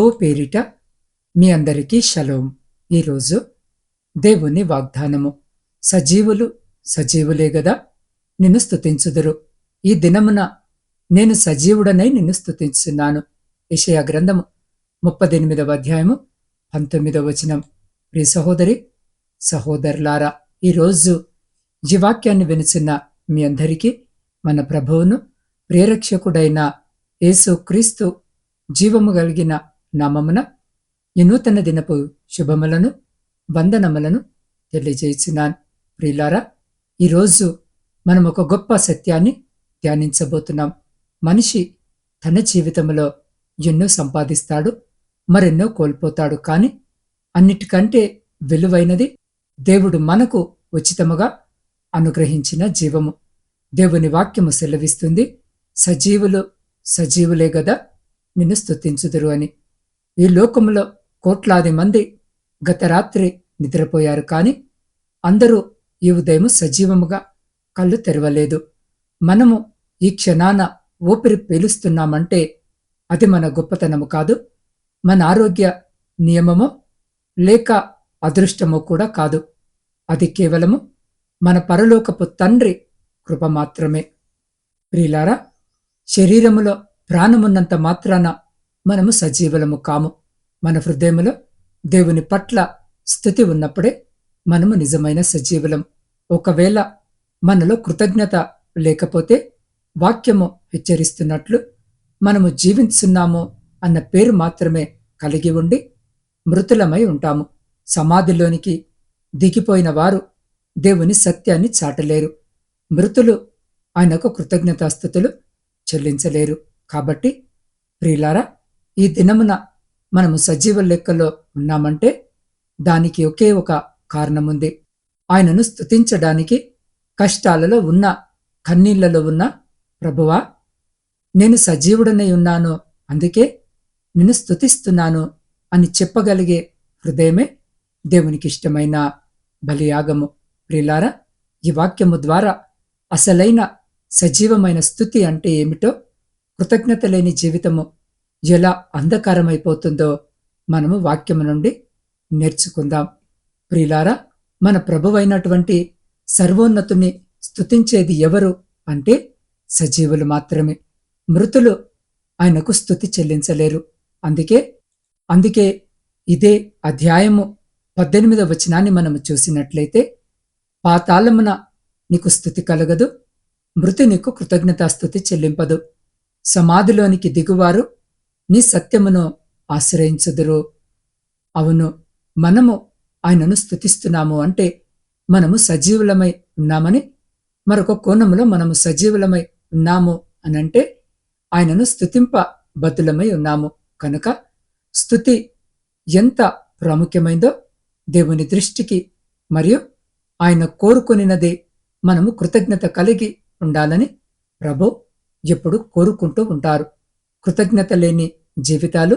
ప్రభువు పేరిట మీ అందరికీ షలోం. ఈరోజు దేవుని వాగ్దానము. సజీవులు సజీవులే గదా, నిన్ను స్తుతించుదురు. ఈ దినమున నేను సజీవుడనై నిన్ను స్తుతించున్నాను. యెషయా గ్రంథము 38వ అధ్యాయము 19వ వచనం. ప్రియ సహోదరి సహోదరులారా, ఈరోజు ఈ వాక్యాన్ని వినుచున్న మీ అందరికీ మన ప్రభువును ప్రేరక్షకుడైన యేసు క్రీస్తు జీవము కలిగిన నామమున ఈ నూతన దినపు శుభములను వందనములను తెలియజేస్తున్నాను. ప్రియులారా, ఈరోజు మనం ఒక గొప్ప సత్యాన్ని ధ్యానించబోతున్నాం. మనిషి తన జీవితంలో ఎన్నో సంపాదిస్తాడు, మరెన్నో కోల్పోతాడు. కానీ అన్నిటికంటే విలువైనది దేవుడు మనకు ఉచితముగా అనుగ్రహించిన జీవము. దేవుని వాక్యము సెలవిస్తుంది, సజీవులు సజీవులే గదా, నిన్ను స్తుతించుదురు అని. ఈ లోకములో కోట్లాది మంది గత రాత్రి నిద్రపోయారు, కానీ అందరూ ఈ ఉదయం సజీవముగా కళ్ళు తెరవలేదు. మనము ఈ క్షణాన ఊపిరి పీలుస్తున్నామంటే అది మన గొప్పతనము కాదు, మన ఆరోగ్య నియమమో లేక అదృష్టమో కూడా కాదు. అది కేవలము మన పరలోకపు తండ్రి కృప మాత్రమే. ప్రియులారా, శరీరములో ప్రాణమున్నంత మాత్రాన మనము సజీవులము కాము. మన హృదయములో దేవుని పట్ల స్తుతి ఉన్నప్పుడే మనము నిజమైన సజీవులం. ఒకవేళ మనలో కృతజ్ఞత లేకపోతే వాక్యము హెచ్చరిస్తున్నట్లు మనము జీవించున్నాము అన్న పేరు మాత్రమే కలిగి ఉండి మృతులమై ఉంటాము. సమాధిలోనికి దిగిపోయిన వారు దేవుని సత్యాన్ని చాటలేరు. మృతులు ఆయనకు కృతజ్ఞతాస్తుతులు చెల్లించలేరు. కాబట్టి ప్రియులారా, ఈ దినమున మనము సజీవ లెక్కలో ఉన్నామంటే దానికి ఒకే ఒక కారణముంది. ఆయనను స్తుతించడానికి కష్టాలలో ఉన్న, కన్నీళ్లలో ఉన్న, ప్రభువా నేను సజీవుడనై ఉన్నాను, అందుకే నిన్ను స్తుతిస్తున్నాను అని చెప్పగలిగే హృదయమే దేవునికి ఇష్టమైన బలియాగము. ప్రియులారా, ఈ వాక్యము ద్వారా అసలైన సజీవమైన స్తుతి అంటే ఏమిటో, కృతజ్ఞత లేని జీవితము ఎలా అంధకారమైపోతుందో మనము వాక్యము నుండి నేర్చుకుందాం. ప్రియులారా, మన ప్రభువైనటువంటి సర్వోన్నతుని స్తుతించేది ఎవరు అంటే సజీవులు మాత్రమే. మృతులు ఆయనకు స్తుతి చెల్లించలేరు. అందుకే ఇదే అధ్యాయము 18వ వచనాన్ని మనము చూసినట్లయితే, పాతాళమున నీకు స్తుతి కలగదు, మృతి నీకు కృతజ్ఞతాస్తుతి చెల్లింపదు. సమాధిలోనికి దిగువారు నీ సత్యమును ఆశ్రయించుదురు. అవును, మనము ఆయనను స్తుతిస్తున్నాము అంటే మనము సజీవులమై ఉన్నామని. మరొక కోణములో మనము సజీవులమై ఉన్నాము అనంటే ఆయనను స్తుతింప బద్దులమై ఉన్నాము. కనుక స్తుతి ఎంత ప్రాముఖ్యమైందో దేవుని దృష్టికి, మరియు ఆయన కోరుకొనినది మనము కృతజ్ఞత కలిగి ఉండాలని ప్రభు ఎప్పుడు కోరుకుంటూ ఉంటారు. కృతజ్ఞత లేని జీవితాలు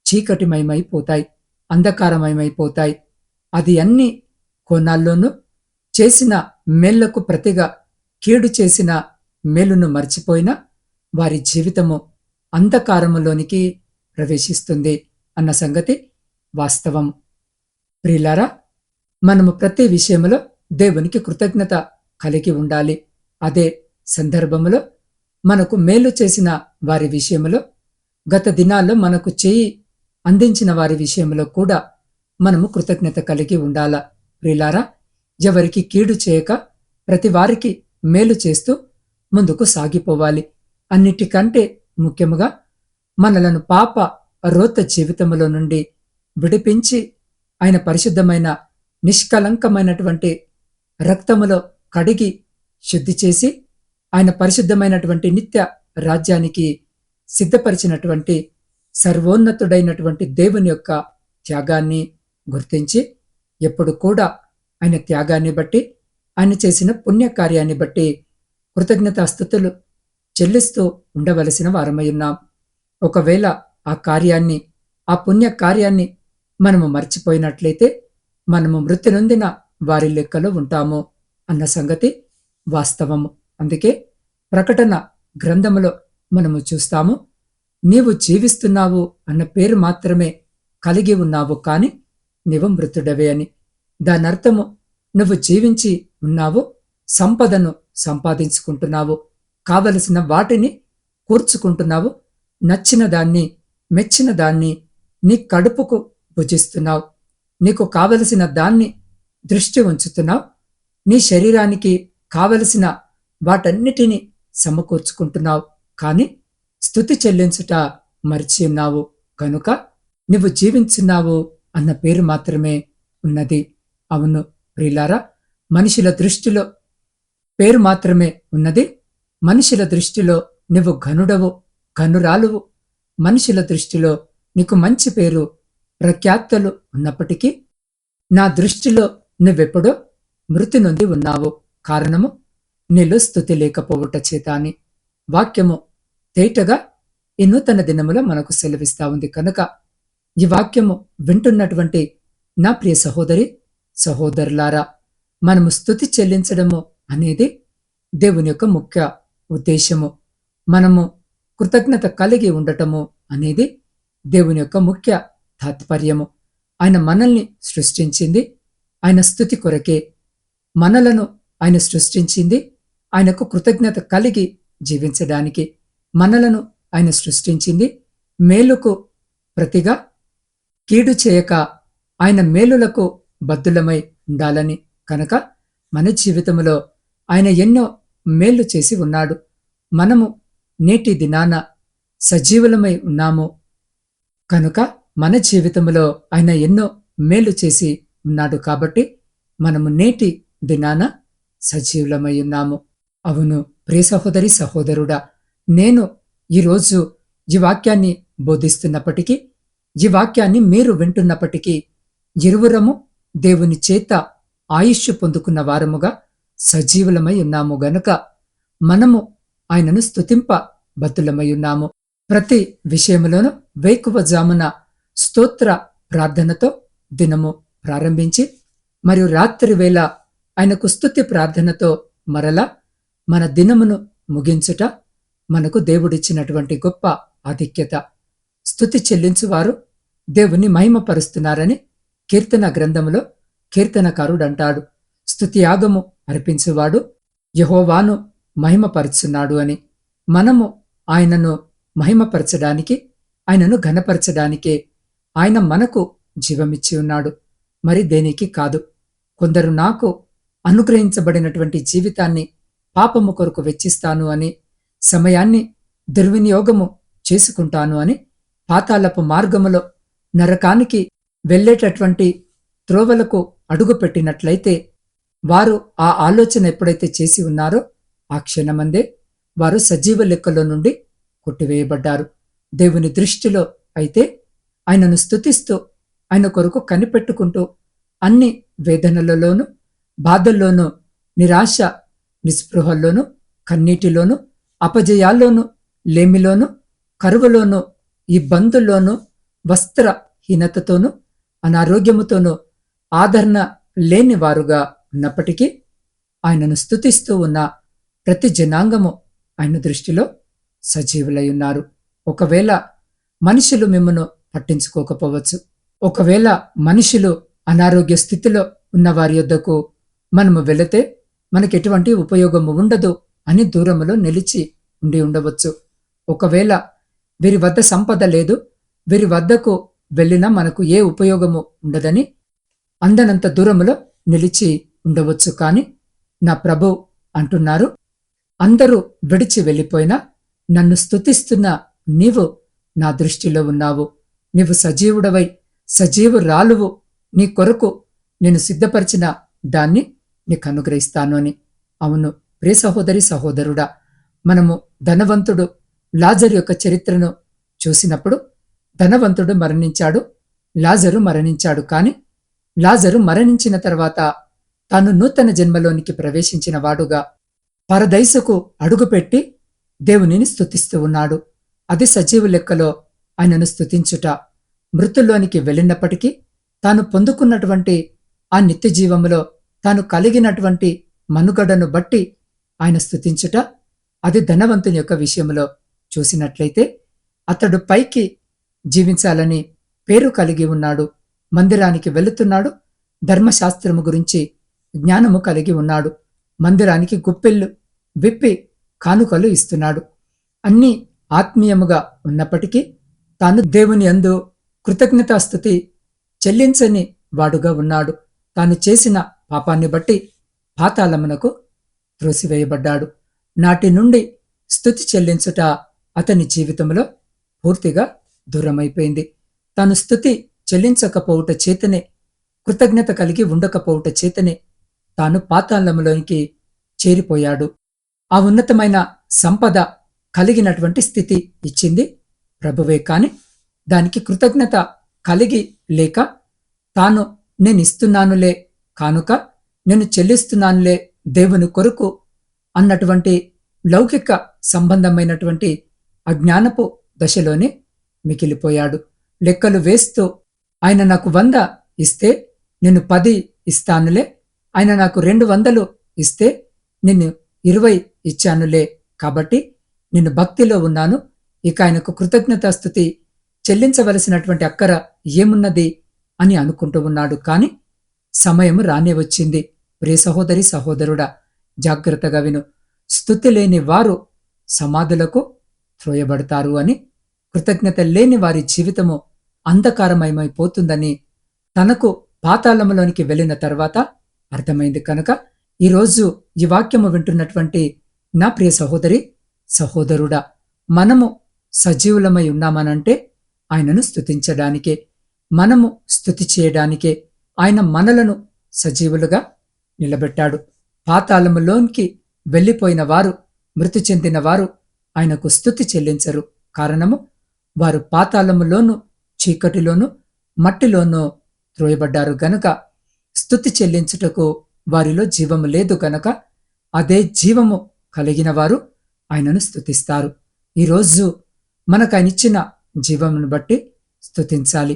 చీకటిమయమైపోతాయి, అంధకారమయమైపోతాయి. అది అన్ని కోణాల్లోనూ చేసిన మేళ్లకు ప్రతిగా కీడు చేసిన మేలును మర్చిపోయిన వారి జీవితము అంధకారములోనికి ప్రవేశిస్తుంది అన్న సంగతి వాస్తవం. ప్రియులారా, మనము ప్రతి విషయంలో దేవునికి కృతజ్ఞత కలిగి ఉండాలి. అదే సందర్భములో మనకు మేలు చేసిన వారి విషయంలో, గత దినాల్లో మనకు చేయి అందించిన వారి విషయంలో కూడా మనము కృతజ్ఞత కలిగి ఉండాలా. ప్రియులారా, ఎవరికి కీడు చేయక ప్రతి వారికి మేలు చేస్తూ ముందుకు సాగిపోవాలి. అన్నిటికంటే ముఖ్యముగా మనలను పాప రోత జీవితములో నుండి విడిపించి ఆయన పరిశుద్ధమైన నిష్కలంకమైనటువంటి రక్తములో కడిగి శుద్ధి చేసి ఆయన పరిశుద్ధమైనటువంటి నిత్య రాజ్యానికి సిద్ధపరిచినటువంటి సర్వోన్నతుడైనటువంటి దేవుని యొక్క త్యాగాన్ని గుర్తించి ఎప్పుడు కూడా ఆయన త్యాగాన్ని బట్టి, ఆయన చేసిన పుణ్యకార్యాన్ని బట్టి కృతజ్ఞతాస్తుతులు చెల్లిస్తూ ఉండవలసిన వారమై ఉన్నాం. ఒకవేళ ఆ కార్యాన్ని, ఆ పుణ్య కార్యాన్ని మనము మర్చిపోయినట్లయితే మనము మృతి నొందిన వారి లెక్కలో ఉంటాము అన్న సంగతి వాస్తవము. అందుకే ప్రకటన గ్రంథములో మనము చూస్తాము, నీవు జీవిస్తున్నావు అన్న పేరు మాత్రమే కలిగి ఉన్నావు కాని నీవు మృతుడవే అని. దానర్థము నువ్వు జీవించి ఉన్నావు, సంపదను సంపాదించుకుంటున్నావు, కావలసిన వాటిని కూర్చుకుంటున్నావు, నచ్చిన దాన్ని మెచ్చిన దాన్ని నీ కడుపుకు భుజిస్తున్నావు, నీకు కావలసిన దాన్ని దృష్టి ఉంచుతున్నావు, నీ శరీరానికి కావలసిన వాటన్నిటినీ సమకూర్చుకుంటున్నావు. కాని స్తుతి చెల్లించుట మరిచి ఉన్నావు కనుక నువ్వు జీవించున్నావు అన్న పేరు మాత్రమే ఉన్నది. అవును ప్రియులారా, మనుషుల దృష్టిలో పేరు మాత్రమే ఉన్నది. మనుషుల దృష్టిలో నువ్వు ఘనుడవు, ఘనురాలువు. మనుషుల దృష్టిలో నీకు మంచి పేరు, ప్రఖ్యాత్తలు ఉన్నప్పటికీ నా దృష్టిలో నువ్వెప్పుడో మృతి నొంది ఉన్నావు. కారణము నీలో స్తుతి లేకపోవుట చేత అని వాక్యము తేటగా ఈ నూతన దినములో మనకు సెలవిస్తా ఉంది. కనుక ఈ వాక్యము వింటున్నటువంటి నా ప్రియ సహోదరి సహోదరులారా, మనము స్తుతి చెల్లించడము అనేది దేవుని యొక్క ముఖ్య ఉద్దేశము. మనము కృతజ్ఞత కలిగి ఉండటము అనేది దేవుని యొక్క ముఖ్య తాత్పర్యము. ఆయన మనల్ని సృష్టించింది ఆయన స్తుతి కొరకే. మనలను ఆయన సృష్టించింది ఆయనకు కృతజ్ఞత కలిగి జీవించడానికి. మనలను ఆయన సృష్టించింది మేలుకు ప్రతిగా, కీడు చేయక ఆయన మేలులకు బద్దులమై ఉండాలని. కనుక మన జీవితంలో ఆయన ఎన్నో మేలు చేసి ఉన్నాడు. మనము నేటి దినాన సజీవులమై ఉన్నాము కనుక మన జీవితంలో ఆయన ఎన్నో మేలు చేసి ఉన్నాడు కాబట్టి మనము నేటి దినాన సజీవులమై ఉన్నాము. అవును ప్రియ సహోదరి సహోదరుడా, నేను ఈరోజు ఈ వాక్యాన్ని బోధిస్తున్నప్పటికీ, ఈ వాక్యాన్ని మీరు వింటున్నప్పటికీ ఇరువురము దేవుని చేత ఆయుష్షు పొందుకున్న వారముగా సజీవులమై ఉన్నాము గనుక మనము ఆయనను స్తుతింప బద్దులమై ఉన్నాము. ప్రతి విషయములోనూ వేకువజామున స్తోత్ర ప్రార్థనతో దినము ప్రారంభించి మరియు రాత్రి వేళ ఆయనకు స్తుతి ప్రార్థనతో మరలా మన దినమును ముగించుట మనకు దేవుడిచ్చినటువంటి గొప్ప ఆధిక్యత. స్తుతి చెల్లించువారు దేవుని మహిమపరుస్తున్నారని కీర్తన గ్రంథములో కీర్తనకారుడంటాడు. స్తుతి యాగము అర్పించువాడు యెహోవాను మహిమపరుచున్నాడు అని. మనము ఆయనను మహిమపరచడానికి, ఆయనను ఘనపరచడానికే ఆయన మనకు జీవమిచ్చి ఉన్నాడు, మరి దేనికి కాదు. కొందరు నాకు అనుగ్రహించబడినటువంటి జీవితాన్ని పాపము కొరకు వెచ్చిస్తాను అని, సమయాన్ని దుర్వినియోగము చేసుకుంటాను అని పాతాళపు మార్గములో నరకానికి వెళ్ళేటటువంటి త్రోవలకు అడుగుపెట్టినట్లయితే వారు ఆ ఆలోచన ఎప్పుడైతే చేసి ఉన్నారో ఆ క్షణమందే వారు సజీవ లెక్కలో నుండి కొట్టివేయబడ్డారు. దేవుని దృష్టిలో అయితే ఆయనను స్తుతిస్తూ ఆయన కొరకు కనిపెట్టుకుంటూ అన్ని వేదనలలోనూ, బాధల్లోనూ, నిరాశ నిస్పృహల్లోనూ, కన్నీటిలోనూ, అపజయాల్లోనూ, లేమిలోనూ, కరువులోనూ, ఇబ్బందుల్లోనూ, వస్త్రహీనతతోనూ, అనారోగ్యముతోనూ ఆదరణ లేని వారుగా ఉన్నప్పటికీ ఆయనను స్తుతిస్తూ ఉన్న ప్రతి జనాంగము ఆయన దృష్టిలో సజీవులై ఉన్నారు. ఒకవేళ మనుషులు మిమ్మను పట్టించుకోకపోవచ్చు, ఒకవేళ మనుషులు అనారోగ్య స్థితిలో ఉన్న వారి యొద్దకు మనము వెళితే మనకెటువంటి ఉపయోగము ఉండదు అని దూరములో నిలిచి ఉండి ఉండవచ్చు. ఒకవేళ వీరి వద్ద సంపద లేదు, వీరి వద్దకు వెళ్ళినా మనకు ఏ ఉపయోగము ఉండదని అందనంత దూరములో నిలిచి ఉండవచ్చు. కాని నా ప్రభు అంటున్నారు, అందరూ విడిచి వెళ్ళిపోయినా నన్ను స్తుతిస్తున్న నీవు నా దృష్టిలో ఉన్నావు. నీవు సజీవుడవై సజీవురాలువు, నీ కొరకు నేను సిద్ధపరిచిన దాన్ని నీకు అనుగ్రహిస్తాను అని. అవును ప్రియ సహోదరి సహోదరుడా, మనము ధనవంతుడు లాజరు యొక్క చరిత్రను చూసినప్పుడు ధనవంతుడు మరణించాడు, లాజరు మరణించాడు. కాని లాజరు మరణించిన తర్వాత తాను నూతన జన్మలోనికి ప్రవేశించిన వాడుగా పరదైసుకు అడుగుపెట్టి దేవునిని స్తుతిస్తూ ఉన్నాడు. అది సజీవ లెక్కలో ఆయనను స్తుతించుట. మృతుల్లోనికి వెళ్ళినప్పటికీ తాను పొందుకున్నటువంటి ఆ నిత్య జీవములో తాను కలిగినటువంటి మనుగడను బట్టి ఆయన స్తుతించుట. అది ధనవంతుని యొక్క విషయంలో చూసినట్లయితే అతడు పైకి జీవించాలని పేరు కలిగి ఉన్నాడు. మందిరానికి వెళుతున్నాడు. ధర్మశాస్త్రము గురించి జ్ఞానము కలిగి ఉన్నాడు. మందిరానికి గుప్పెళ్ళు విప్పి కానుకలు ఇస్తున్నాడు. అన్నీ ఆత్మీయముగా ఉన్నప్పటికీ తాను దేవుని యందు కృతజ్ఞతాస్తుతి చెల్లించని వాడుగా ఉన్నాడు. తాను చేసిన పాపాన్ని బట్టి పాతాళమునకు త్రోసివేయబడ్డాడు. నాటి నుండి స్తుతి చెల్లించుట అతని జీవితంలో పూర్తిగా దూరమైపోయింది. తాను స్తుతి చెల్లించకపోవుట చేతనే, కృతజ్ఞత కలిగి ఉండకపోవుట చేతనే తాను పాతాళములోనికి చేరిపోయాడు. ఆ ఉన్నతమైన సంపద కలిగినటువంటి స్థితి ఇచ్చింది ప్రభువే. కాని దానికి కృతజ్ఞత కలిగి లేక తాను నేనిస్తున్నానులే కానుక, నేను చెల్లిస్తున్నానులే దేవుని కొరకు అన్నటువంటి లౌకిక సంబంధమైనటువంటి అజ్ఞానపు దశలోనే మిగిలిపోయాడు. లెక్కలు వేస్తూ ఆయన నాకు 100 ఇస్తే నేను 10 ఇస్తానులే, ఆయన నాకు 200 ఇస్తే నేను 20 ఇచ్చానులే, కాబట్టి నేను భక్తిలో ఉన్నాను, ఇక ఆయనకు కృతజ్ఞతాస్తుతి చెల్లించవలసినటువంటి అక్కర ఏమున్నది అని అనుకుంటూ ఉన్నాడు. కాని సమయం రానే వచ్చింది. ప్రియ సహోదరి సహోదరుడా, జాగ్రత్తగా విను. స్తుతి లేని వారు సమాధులకు త్రోయబడతారు అని, కృతజ్ఞత లేని వారి జీవితము అంధకారమయమైపోతుందని తనకు పాతాళములోనికి వెళ్ళిన తర్వాత అర్థమైంది. కనుక ఈరోజు ఈ వాక్యము వింటున్నటువంటి నా ప్రియ సహోదరి సహోదరుడా, మనము సజీవులమై ఉన్నామనంటే ఆయనను స్తుతించడానికే, మనము స్తుతి చేయడానికే ఆయన మనలను సజీవులుగా నిలబెట్టాడు. పాతాళములోనికి వెళ్ళిపోయిన వారు, మృతి చెందిన వారు ఆయనకు స్తుతి చెల్లించరు. కారణము, వారు పాతాళములోను, చీకటిలోను, మట్టిలోనూ త్రోయబడ్డారు గనుక, స్తుతి చెల్లించుటకు వారిలో జీవము లేదు గనక, అదే జీవము కలిగిన వారు ఆయనను స్తుతిస్తారు. ఈరోజు మనకు ఆయన ఇచ్చిన జీవమును బట్టి స్తుతించాలి.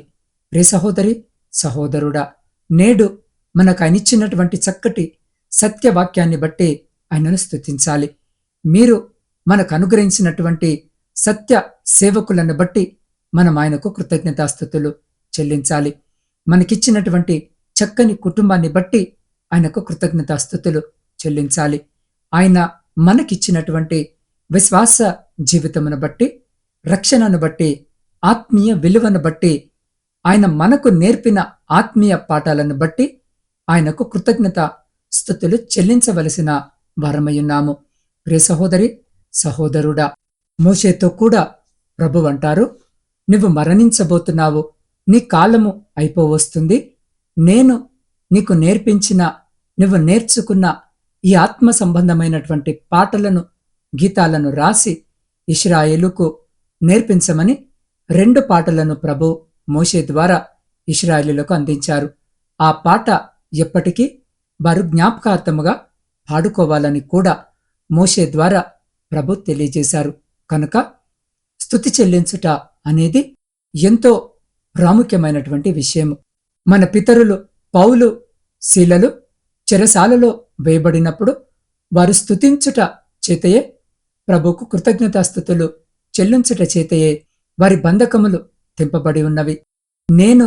ప్రియ సహోదరి సహోదరుడా, నేడు మనకు ఆయన ఇచ్చినటువంటి చక్కటి సత్యవాక్యాన్ని బట్టి ఆయనను స్తుతించాలి. మీరు మనకు అనుగ్రహించినటువంటి సత్య సేవకులను బట్టి మనం ఆయనకు కృతజ్ఞతాస్తుతులు చెల్లించాలి. మనకిచ్చినటువంటి చక్కని కుటుంబాన్ని బట్టి ఆయనకు కృతజ్ఞతాస్తుతులు చెల్లించాలి. ఆయన మనకిచ్చినటువంటి విశ్వాస జీవితమును బట్టి, రక్షణను బట్టి, ఆత్మీయ విలువను బట్టి, ఆయన మనకు నేర్పిన ఆత్మీయ పాఠాలను బట్టి ఆయనకు కృతజ్ఞత స్తుతులు చెల్లించవలసిన వారమయ్యున్నాము. ప్రియ సహోదరి సహోదరుడా, మోషేతో కూడా ప్రభువు అంటారు, నువ్వు మరణించబోతున్నావు, నీ కాలము అయిపోవస్తుంది, నేను నీకు నేర్పించిన, నువ్వు నేర్చుకున్న ఈ ఆత్మ సంబంధమైనటువంటి పాటలను, గీతాలను రాసి ఇశ్రాయేలుకు నేర్పించమని 2 పాటలను ప్రభు మోషే ద్వారా ఇశ్రాయేలులకు అందించారు. ఆ పాట ఎప్పటికీ వారు జ్ఞాపకార్థముగా పాడుకోవాలని కూడా మోషే ద్వారా ప్రభు తెలియజేశారు. కనుక స్తుతి చెల్లించుట అనేది ఎంతో ప్రాముఖ్యమైనటువంటి విషయము. మన పితరులు పౌలు శీలలు చెరసాలలో వేయబడినప్పుడు వారు స్తుతించుట చేతయే, ప్రభుకు కృతజ్ఞతాస్తుతులు చెల్లించుట చేతయే వారి బంధకములు తెంపబడి ఉన్నవి. నేను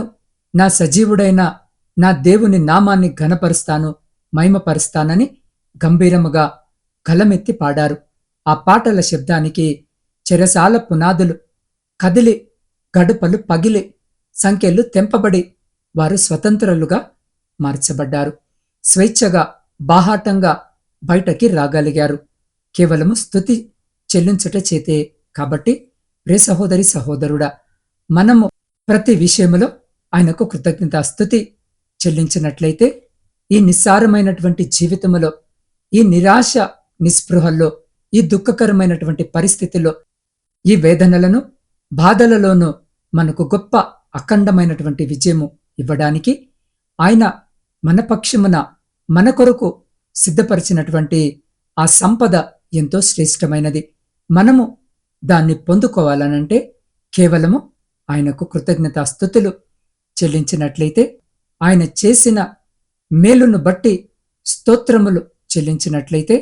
నా సజీవుడైన నా దేవుని నామాన్ని ఘనపరుస్తాను, మహిమపరుస్తానని గంభీరముగా గలమెత్తి పాడారు. ఆ పాటల శబ్దానికి చెరసాల పునాదులు కదిలి, గడుపలు పగిలి, సంఖ్యలు తెంపబడి వారు స్వతంత్రులుగా మార్చబడ్డారు. స్వేచ్ఛగా, బాహాటంగా బయటకి రాగలిగారు, కేవలము స్తుతి చెల్లించుట చేతే. కాబట్టి ప్రియ సహోదరి సహోదరుడా, మనము ప్రతి విషయములో ఆయనకు కృతజ్ఞతాస్తుతి చెల్లించినట్లయితే, ఈ నిస్సారమైనటువంటి జీవితములో, ఈ నిరాశ నిస్పృహల్లో, ఈ దుఃఖకరమైనటువంటి పరిస్థితుల్లో, ఈ వేదనలను, బాధలలోనూ మనకు గొప్ప అఖండమైనటువంటి విజయము ఇవ్వడానికి ఆయన మన పక్షమున, మన కొరకు సిద్ధపరిచినటువంటి ఆ సంపద ఎంతో శ్రేష్టమైనది. మనము దాన్ని పొందుకోవాలనంటే కేవలము ఆయనకు కృతజ్ఞతాస్తుతులు చెల్లించినట్లయితే, ఆయన చేసిన మేలును బట్టి స్తోత్రములు చెల్లించినట్లయితే,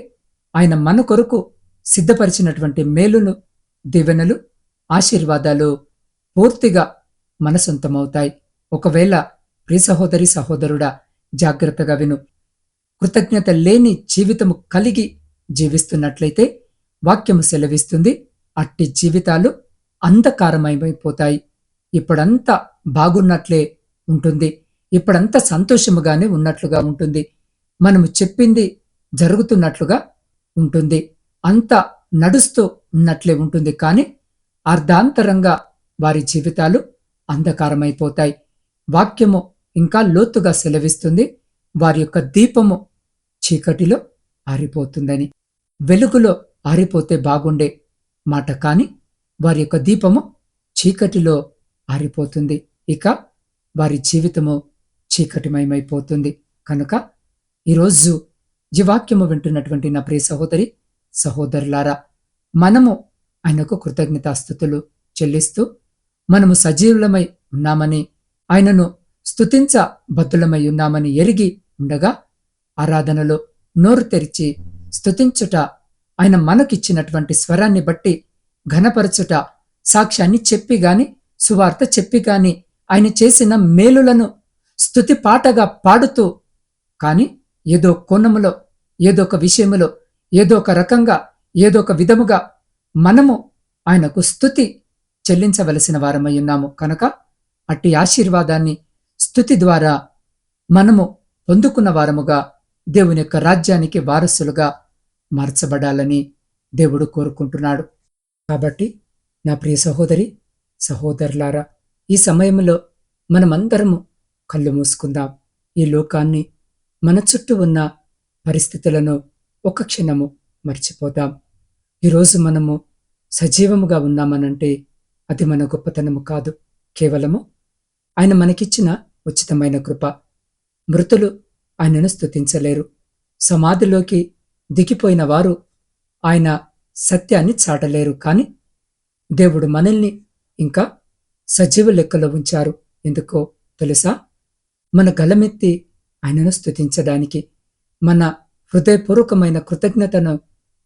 ఆయన మన కొరకు సిద్ధపరిచినటువంటి మేలును, దీవెనలు, ఆశీర్వాదాలు పూర్తిగా మన సొంతమవుతాయి. ఒకవేళ ప్రియ సహోదరి సహోదరుడా, జాగ్రత్తగా విను. కృతజ్ఞత లేని జీవితము కలిగి జీవిస్తున్నట్లయితే వాక్యము సెలవిస్తుంది, అట్టి జీవితాలు అంధకారమయమైపోతాయి. ఇప్పుడంతా బాగున్నట్లే ఉంటుంది, ఇప్పుడంతా సంతోషముగానే ఉన్నట్లుగా ఉంటుంది, మనము చెప్పింది జరుగుతున్నట్లుగా ఉంటుంది, అంతా నడుస్తూ ఉన్నట్లే ఉంటుంది. కానీ అర్ధాంతరంగా వారి జీవితాలు అంధకారమైపోతాయి. వాక్యము ఇంకా లోతుగా సెలవిస్తుంది, వారి యొక్క దీపము చీకటిలో ఆరిపోతుందని. వెలుగులో ఆరిపోతే బాగుండే మాట, కాని వారి యొక్క దీపము చీకటిలో ఆరిపోతుంది. ఇక వారి జీవితము చీకటిమయమైపోతుంది. కనుక ఈరోజు ఈ వాక్యము వింటున్నటువంటి నా ప్రియ సహోదరి సహోదరులారా, మనము ఆయనకు కృతజ్ఞతాస్తుతులు చెల్లిస్తూ, మనము సజీవులమై ఉన్నామని, ఆయనను స్తుతించ బద్దులమై ఉన్నామని ఎరిగి ఉండగా ఆరాధనలో నోరు తెరిచి స్తుతించుట, ఆయన మనకిచ్చినటువంటి స్వరాన్ని బట్టి ఘనపరచుట, సాక్ష్యాన్ని చెప్పి గాని, సువార్త చెప్పి గాని, ఆయన చేసిన మేలులను స్తుతి పాటగా పాడుతూ, కాని ఏదో కోణములో, ఏదో ఒక విషయములో, ఏదో ఒక రకంగా, ఏదో ఒక విధముగా మనము ఆయనకు స్తుతి చెల్లించవలసిన వారమై ఉన్నాము. కనుక అట్టి ఆశీర్వాదాన్ని స్తుతి ద్వారా మనము పొందుకున్న వారముగా దేవుని యొక్క రాజ్యానికి వారసులుగా మార్చబడాలని దేవుడు కోరుకుంటున్నాడు. కాబట్టి నా ప్రియ సహోదరి సహోదరులారా, ఈ సమయంలో మనమందరము కళ్ళు మూసుకుందాం. ఈ లోకాన్ని, మన చుట్టూ ఉన్న పరిస్థితులను ఒక క్షణము మర్చిపోదాం. ఈరోజు మనము సజీవముగా ఉన్నామనంటే అది మన గొప్పతనము కాదు, కేవలము ఆయన మనకిచ్చిన ఉచితమైన కృప. మృతులు ఆయనను స్తుతించలేరు. సమాధిలోకి దిగిపోయిన వారు ఆయన సత్యాన్ని చాటలేరు. కాని దేవుడు మనల్ని ఇంకా సజీవ లెక్కలో ఉంచారు. ఎందుకో తెలుసా? మన గలమెత్తి ఆయనను స్తుతించడానికి, మన హృదయపూర్వకమైన కృతజ్ఞతను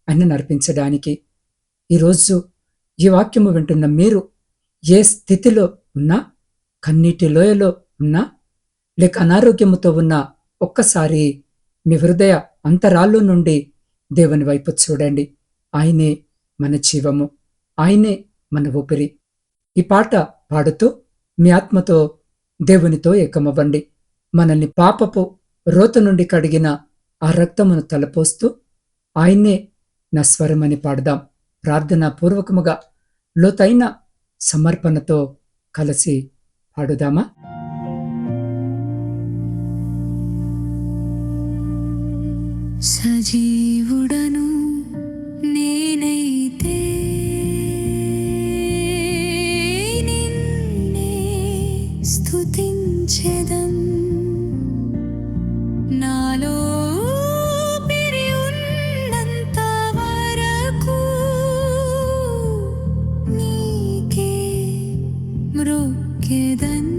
ఆయన అర్పించడానికి. ఈరోజు ఈ వాక్యము వింటున్న మీరు ఏ స్థితిలో ఉన్నా, కన్నీటి లోయలో ఉన్నా, లేక అనారోగ్యముతో ఉన్నా, ఒక్కసారి మీ హృదయ అంతరాల్లో నుండి దేవుని వైపు చూడండి. ఆయనే మన జీవము, ఆయనే మన ఊపిరి. ఈ పాట పాడుతూ మీ ఆత్మతో దేవునితో ఏకమవ్వండి. మనల్ని పాపపు రోత నుండి కడిగిన ఆ రక్తమును తలపోస్తూ ఆయన్నే నా స్వరమని పాడదాం. ప్రార్థనా పూర్వకముగా లోతైన సమర్పణతో కలిసి పాడుదామా? సజీవుడను నేనైతే నిన్నే స్తుతించెదన్. నాలో ఊపిరి ఉన్నంత వరకు నీకే మ్రొక్కెదన్.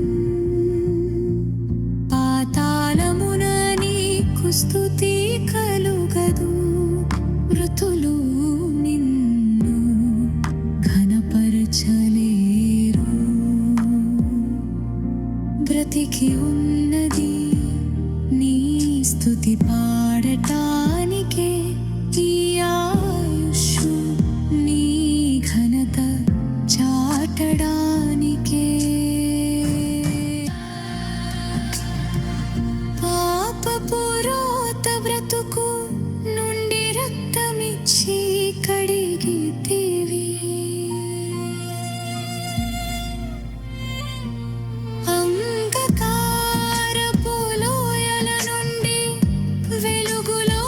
పాతాళమున నీకు స్తుతి కలుగదు. మృతులు నిన్ను ఘనపరచలేరు. బ్రతికి ఉన్నది నీ స్తుతి పాడటానికే. ఈ ఆయుష్షు నీ ఘనత చాటడానికే. పాపపు రోత బ్రతుకు నుండి రక్తమిచ్చి కడిగితివి. అంధకారపు లోయల నుండి వెలుగులో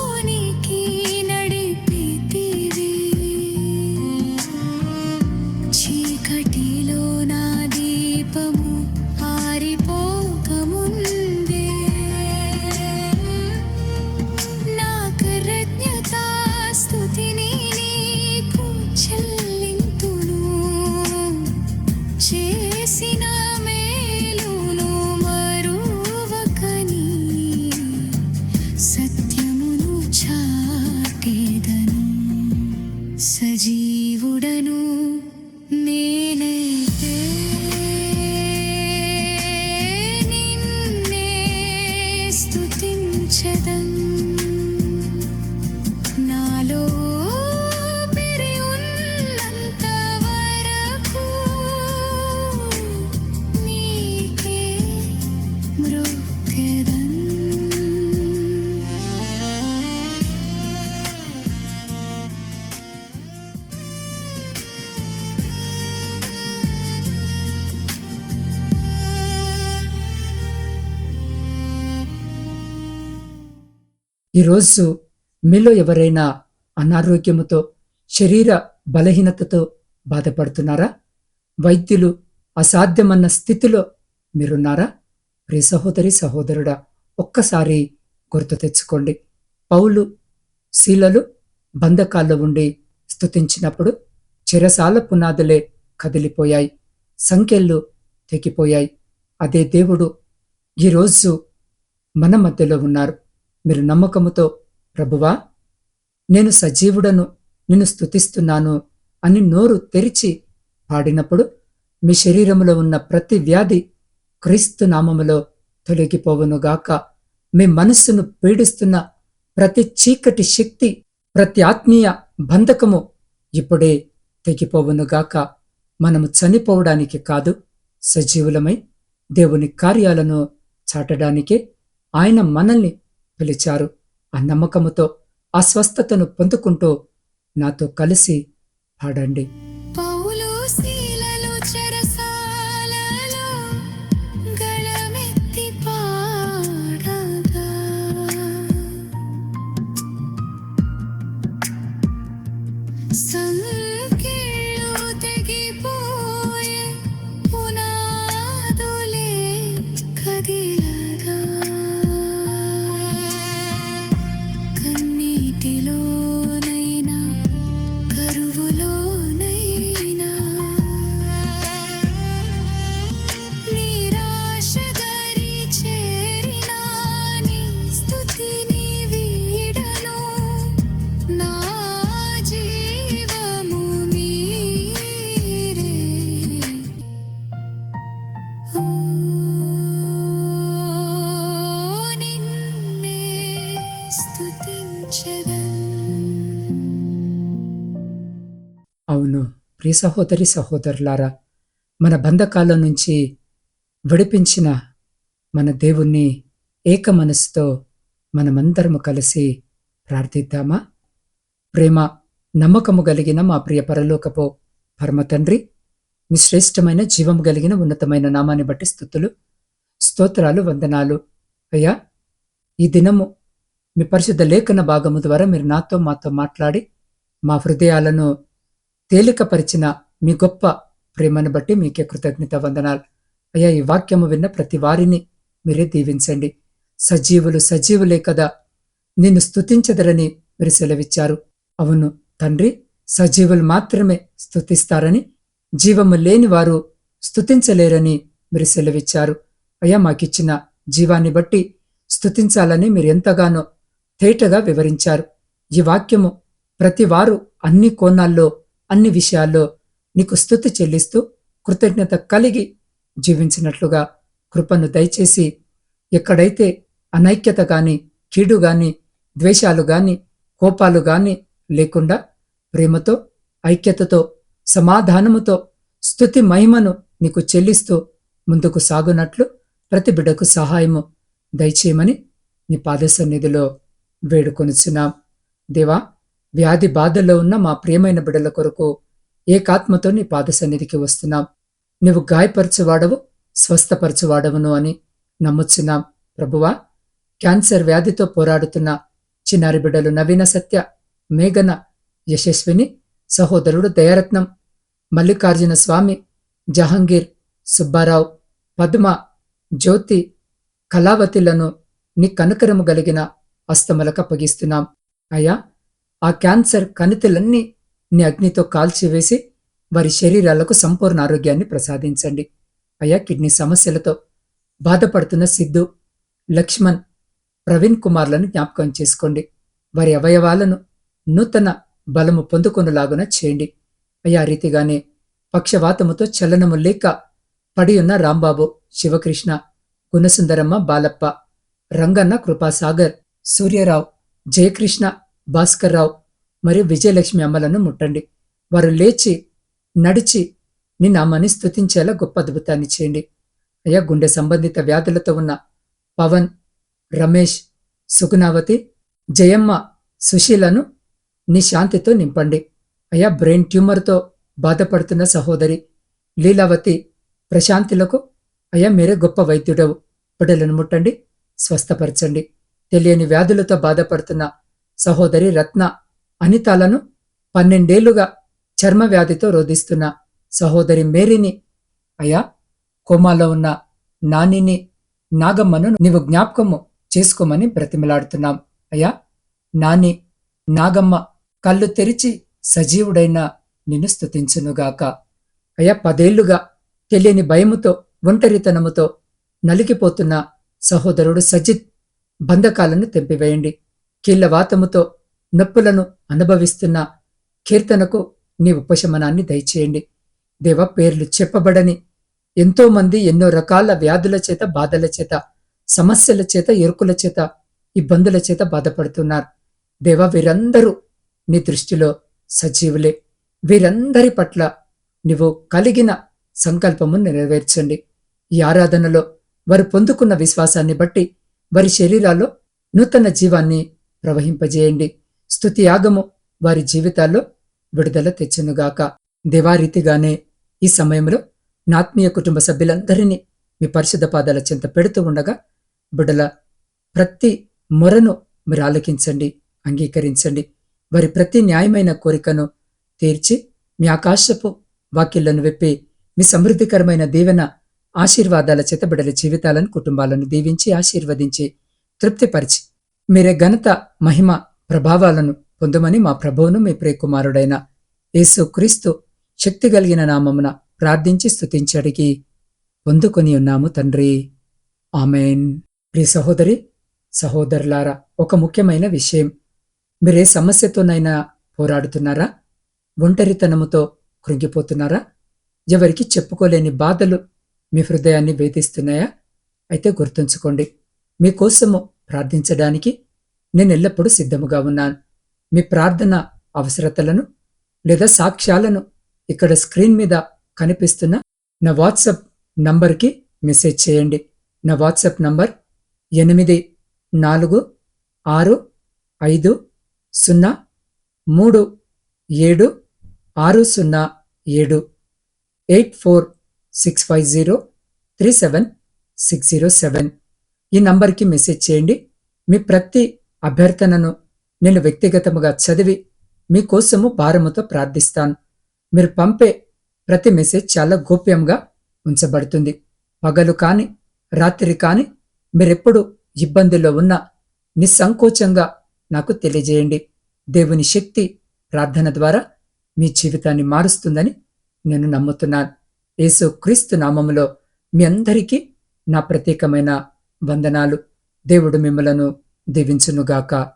స్తుతించెదన్ నాలో ఊపిరి ఉన్నంత వరకు నీకే మ్రొక్కెదన్. ఈరోజు మీలో ఎవరైనా అనారోగ్యముతో, శరీర బలహీనతతో బాధపడుతున్నారా? వైద్యులు అసాధ్యమన్న స్థితిలో మీరున్నారా? ప్రియ సహోదరి సహోదరుడా, ఒక్కసారి గుర్తు తెచ్చుకోండి. పౌలు, శీలలు బంధకాల్లో ఉండి స్తుతించినప్పుడు చెరసాల పునాదులే కదిలిపోయాయి, సంకెళ్ళు తెగిపోయాయి. అదే దేవుడు ఈరోజు మన మధ్యలో ఉన్నారు. మీరు నమ్మకముతో, ప్రభువా నేను సజీవుడను, నిన్ను స్తుతిస్తున్నాను అని నోరు తెరిచి పాడినప్పుడు మీ శరీరములో ఉన్న ప్రతి వ్యాధి క్రీస్తు నామములో తొలగిపోవునుగాక. మీ మనస్సును పీడిస్తున్న ప్రతి చీకటి శక్తి, ప్రతి ఆత్మీయ బంధకము ఇప్పుడే తెగిపోవునుగాక. మనము చనిపోవడానికి కాదు, సజీవులమై దేవుని కార్యాలను చాటడానికే ఆయన మనల్ని పిలిచారు. ఆ నమ్మకముతో, ఆ స్వస్థతను పొందుకుంటూ నాతో కలిసి పాడండి. పౌలు శీలలు చెరసాలలో గళమెత్తి పాడగా సంకెళ్ళు తెగిపోయే పునాదులే కదిలగా కన్నీటిలోనైనా కరువులోనైనా నిరాశ దరి చేరినా నీ స్తుతిని వీడను. నా జీవము మీరే. ఓ నిన్నే స్తుతించెదన్. అవును ప్రియ సహోదరి సహోదరులారా, మన బంధకాల నుంచి విడిపించిన మన దేవుణ్ణి ఏక మనసుతో మనమందరము కలిసి ప్రార్థిద్దామా? ప్రేమ నమ్మకము కలిగిన మా ప్రియ పరలోకపు పరమ తండ్రి, మీ శ్రేష్టమైన జీవము కలిగిన ఉన్నతమైన నామాన్ని బట్టి స్తుతులు, స్తోత్రాలు, వందనాలు. అయ్యా, ఈ దినము మీ పరిశుద్ధ లేఖన భాగము ద్వారా మీరు నాతో మాతో మాట్లాడి మా హృదయాలను తేలికపరిచిన మీ గొప్ప ప్రేమను బట్టి మీకే కృతజ్ఞత వందనాలు. అయ్యా, ఈ వాక్యము విన్న ప్రతి వారిని మీరే దీవించండి. సజీవులే కదా నిన్ను స్తుతించదరని మీరు సెలవిచ్చారు. అవును తండ్రి, సజీవులు మాత్రమే స్తుతిస్తారని, జీవము లేని వారు స్తుతించలేరని మీరు సెలవిచ్చారు. అయ్యా, మాకిచ్చిన జీవాన్ని బట్టి స్తుతించాలని మీరు ఎంతగానో తేటగా వివరించారు. ఈ వాక్యము ప్రతి వారు అన్ని కోణాల్లో, అన్ని విషయాల్లో నీకు స్తుతి చెల్లిస్తూ కృతజ్ఞత కలిగి జీవించినట్లుగా కృపను దయచేసి, ఎక్కడైతే అనైక్యత గాని, కీడు గాని, ద్వేషాలు గాని, కోపాలు గాని లేకుండా ప్రేమతో, ఐక్యతతో, సమాధానముతో స్తుతి మహిమను నీకు చెల్లిస్తూ ముందుకు సాగునట్లు ప్రతి బిడ్డకు సహాయము దయచేయమని నీ పాద సన్నిధిలో వేడుకొనుచున్నాం. దేవా, వ్యాధి బాధల్లో ఉన్న మా ప్రియమైన బిడ్డల కొరకు ఏకాత్మతో నీ పాద సన్నిధికి వస్తున్నాం. నువ్వు గాయపరచువాడవు, స్వస్థపరచువాడవును అని నమ్ముచున్నాం. ప్రభువా, క్యాన్సర్ వ్యాధితో పోరాడుతున్న చిన్నారి బిడ్డలు నవీన సత్య, మేఘన, యశస్విని, సహోదరుడు దయారత్నం, మల్లికార్జున స్వామి, జహంగీర్, సుబ్బారావు, పద్మ, జ్యోతి, కళావతిలను నీ కనుకరము కలిగిన హస్తములకు అప్పగిస్తున్నాం. అయ్యా, ఆ క్యాన్సర్ కణితులన్నీ నీ అగ్నితో కాల్చివేసి వారి శరీరాలకు సంపూర్ణ ఆరోగ్యాన్ని ప్రసాదించండి. అయ్యా, కిడ్నీ సమస్యలతో బాధపడుతున్న సిద్ధు, లక్ష్మణ్, ప్రవీణ్ కుమార్లను జ్ఞాపకం చేసుకోండి. వారి అవయవాలను నూతన బలము పొందుకొనులాగున చేయండి. అయ్యా, రీతిగానే పక్షవాతముతో చలనము లేక పడియున్న రాంబాబు, శివకృష్ణ, గుణసుందరమ్మ, బాలప్ప, రంగన్న, కృపాసాగర్, సూర్యరావు, జయకృష్ణ, భాస్కర్ రావు మరియు విజయలక్ష్మి అమ్మలను ముట్టండి. వారు లేచి నడిచి నీ నామాన్ని స్తుతించేలా గొప్ప అద్భుతాన్ని చేయండి. అయ్యా, గుండె సంబంధిత వ్యాధులతో ఉన్న పవన్, రమేష్, సుగుణావతి, జయమ్మ, సుశీలను నీ శాంతితో నింపండి. అయ్యా, బ్రెయిన్ ట్యూమర్తో బాధపడుతున్న సహోదరి లీలావతి, ప్రశాంతులకు అయ్యా మీరే గొప్ప వైద్యుడవు. బిడ్డలను ముట్టండి, స్వస్థపరచండి. తెలియని వ్యాధులతో బాధపడుతున్న సహోదరి రత్న, అనితాలను 12 ఏళ్లుగా చర్మ వ్యాధితో రోధిస్తున్న సహోదరి మేరీని, అయ్యా కోమాలో ఉన్న నానిని, నాగమ్మను నీవు జ్ఞాపకము చేసుకోమని బ్రతిమలాడుతున్నాం. అయ్యా, నాని, నాగమ్మ కళ్ళు తెరిచి సజీవుడైన నిన్ను స్తుతించునుగాక. అయ్యా, 10 ఏళ్లుగా తెలియని భయముతో, ఒంటరితనముతో నలిగిపోతున్న సహోదరుడు సజిత్ బంధకాలను తెంపివేయండి. కీళ్లవాతముతో నొప్పులను అనుభవిస్తున్న కీర్తనకు నీ ఉపశమనాన్ని దయచేయండి. దేవ, పేర్లు చెప్పబడని ఎంతో మంది ఎన్నో రకాల వ్యాధుల చేత, బాధల చేత, సమస్యల చేత, ఎరుకుల చేత, ఇబ్బందుల చేత బాధపడుతున్నారు. దేవ, వీరందరూ నీ దృష్టిలో సజీవులే. వీరందరి పట్ల నీవు కలిగిన సంకల్పము నెరవేర్చండి. ఈ ఆరాధనలో వారు పొందుకున్న విశ్వాసాన్ని బట్టి వారి శరీరాల్లో నూతన జీవాన్ని ప్రవహింపజేయండి. స్తుతి యాగము వారి జీవితాల్లో విడుదల తెచ్చునుగాక. దేవారీతిగానే ఈ సమయంలో నా ఆత్మీయ కుటుంబ సభ్యులందరినీ మీ పరిశుద్ధ పాదాల చెంత పెడుతూ ఉండగా బిడ్డల ప్రతి మొరను మీరు ఆలకించండి, అంగీకరించండి. వారి ప్రతి న్యాయమైన కోరికను తీర్చి మీ ఆకాశపు వాక్యాలను విప్పి మీ సమృద్ధికరమైన దీవెన ఆశీర్వాదాల చేత బిడ్డల జీవితాలను, కుటుంబాలను దీవించి ఆశీర్వదించి తృప్తిపరిచి మీరే ఘనత, మహిమ, ప్రభావాలను పొందమని మా ప్రభువును మీ ప్రియకుమారుడైన యేసు క్రీస్తు శక్తి కలిగిన నామమున ప్రార్థించి స్తుతించి అడిగి పొందుకొని ఉన్నాము తండ్రి. ఆమెన్. ప్రియ సహోదరి, సహోదరులారా, ఒక ముఖ్యమైన విషయం. మీరే సమస్యతోనైనా పోరాడుతున్నారా? ఒంటరితనముతో కృంగిపోతున్నారా? ఎవరికి చెప్పుకోలేని బాధలు మీ హృదయాన్ని వేధిస్తున్నాయా? అయితే గుర్తుంచుకోండి, మీకోసము ప్రార్థించడానికి నేను ఎల్లప్పుడూ సిద్ధముగా ఉన్నాను. మీ ప్రార్థన అవసరతలను లేదా సాక్ష్యాలను ఇక్కడ స్క్రీన్ మీద కనిపిస్తున్న నా వాట్సాప్ నంబర్కి మెసేజ్ చేయండి. నా వాట్సాప్ నంబర్ 8450376007 8465037607. ఈ నంబర్కి మెసేజ్ చేయండి. మీ ప్రతి అభ్యర్థనను నేను వ్యక్తిగతముగా చదివి మీకోసము భారముతో ప్రార్థిస్తాను. మీరు పంపే ప్రతి మెసేజ్ చాలా గోప్యంగా ఉంచబడుతుంది. పగలు కాని, రాత్రి కాని, మీరెప్పుడు ఇబ్బందుల్లో ఉన్నా నిస్సంకోచంగా నాకు తెలియజేయండి. దేవుని శక్తి ప్రార్థన ద్వారా మీ జీవితాన్ని మారుస్తుందని నేను నమ్ముతున్నాను. యేసు క్రీస్తు నామములో మీ అందరికీ నా ప్రత్యేకమైన వందనాలు. దేవుడు మిమ్మలను దీవించునుగాక.